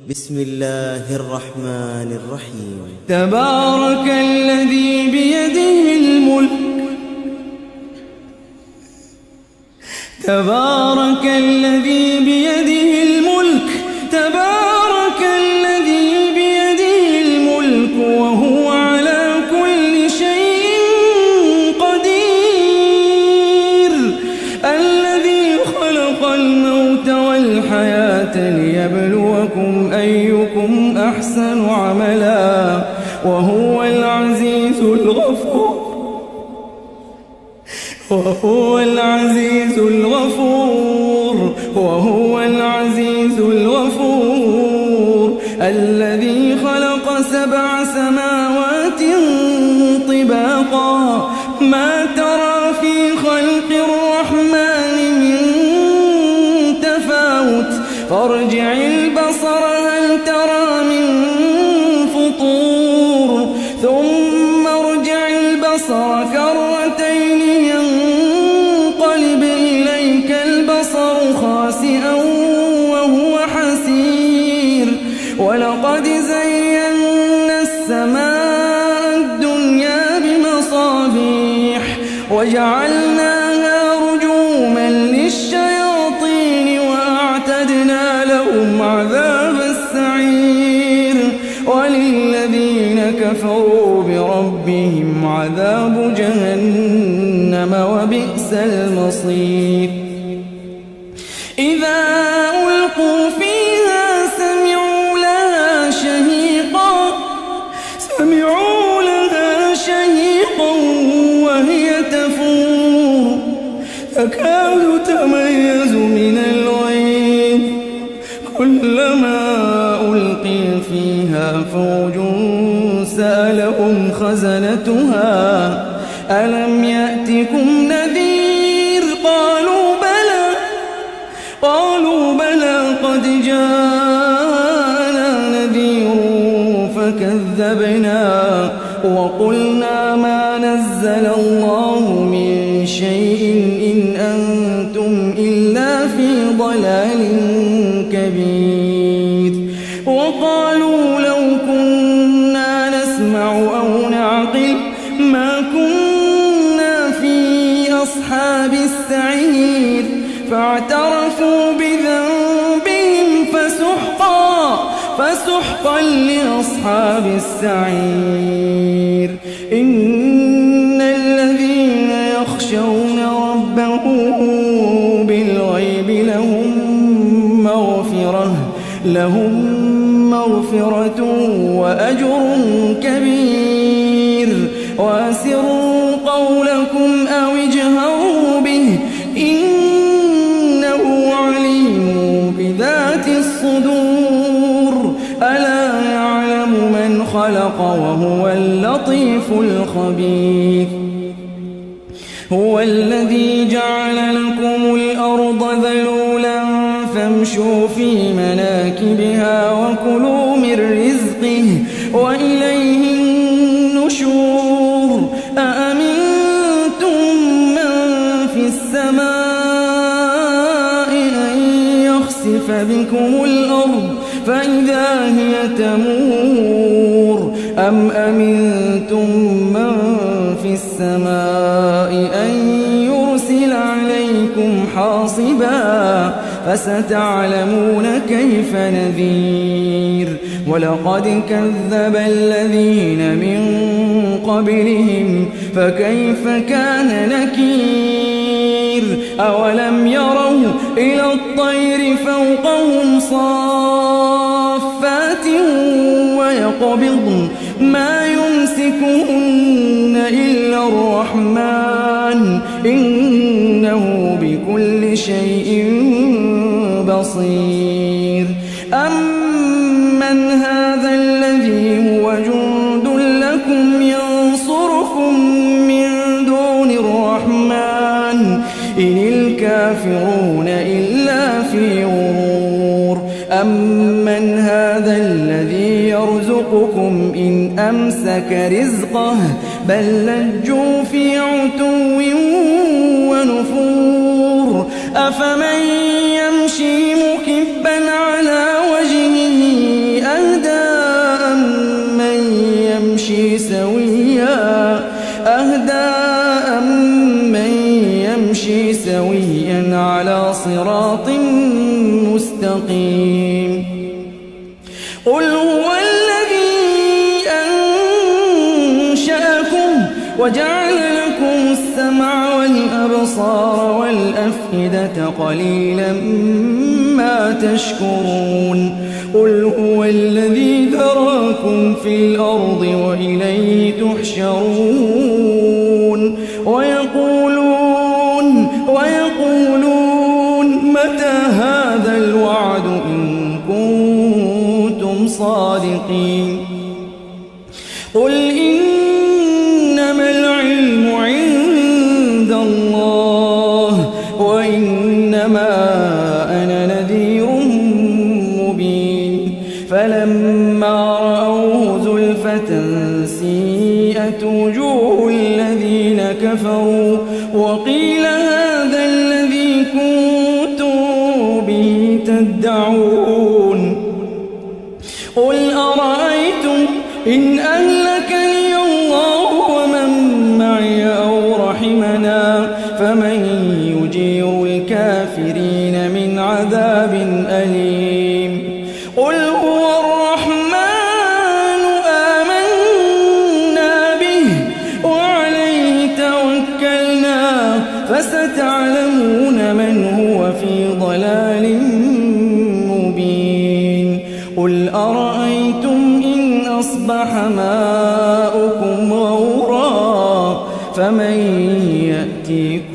بسم الله الرحمن الرحيم. تبارك الذي بيده الملك تبارك الذي بيده الملك تبارك الذي بيده الملك وهو على كل شيء قدير الذي خلق الموت والحياة ليبلوكم أيكم أحسن عملا وهو العزيز الغفور وهو العزيز الغفور الذي خلق 7 سماوات طباقا ما ترى في خلق الرحمن من تفاوت فارجع البصر هل ترى من فطور ثم ارجع البصر كرتين ينقلب إليك البصر خاسئا وهو حسير ولقد زينا السماء الدنيا بمصابيح وجعلناها رجوما للشياطين وأعتدنا لهم عذاب السعير وللذين كفروا بربهم عذاب جهنم وبئس المصير إذا ألقوا فيها سمعوا لها شهيقا وهي تفور تكاد تميز من الغيظ كلما ألقي فيها فوج سألهم خزنتها ألم يأتكم نذير قالوا بلى قد جاءنا نذير فكذبنا وقلنا ما نزل الله من شيء إن أنتم إلا في ضلال كبير وقالوا لو كنا نسمع أو نعقل ما كنا في أصحاب السعير فاعترفوا بذنبهم فسحقا لأصحاب السعير إن الذين يخشون ربهم بالغيب لهم مغفرة وأجر كبير وأسروا قولكم أو اجهروا به إنه عليم بذات الصدور ألا يعلم من خلق وهو اللطيف الخبير هو الذي جعل لكم الأرض ذلولا فامشوا في مناكبها وكلوا من رزقه وإليه النشور أأمنتم من في السماء أن يخسف بكم الأرض فإذا هي تمور أم أمنتم من في السماء أن يرسل عليكم حاصبا فستعلمون كيف نذير ولقد كذب الذين من قبلهم فكيف كان نكير أولم يروا إلى الطير فوقهم صافات ويقبضن ما يمسكهن إلا الرحمن إنه بكل شيء بصير أمن هذا الذي هو جند لكم ينصركم من دون الرحمن إن الكافرون إلا في غرور أمن هذا الذي يرزقكم إن أمسك رزقه بل لجوا في عتو ونفور أفمن يمشي مكبا على وجهه قل هو الذي أنشأكم وجعل لكم السمع والأبصار والأفئدة قليلا ما تشكرون قل هو الذي ذراكم في الأرض وإليه تحشرون ويقولون متى هذا الوعد إن كنتم صادقين قل إنما العلم عند الله وإنما أنا نذير مبين فلما رأوه زلفة سيئت وجوه الذين كفروا وقيل هذا الذي كنتم به تدعون قل أرأيتم إن أهلكني الله ومن معي أو رحمنا فمن يجير الكافرين من عذاب أليم قل هو الرحمن آمنا به وعليه توكلنا فستعلمون من هو في ضلال مبين قل أرأيتم إن أصبح ماؤكم غورا فمن يأتيكم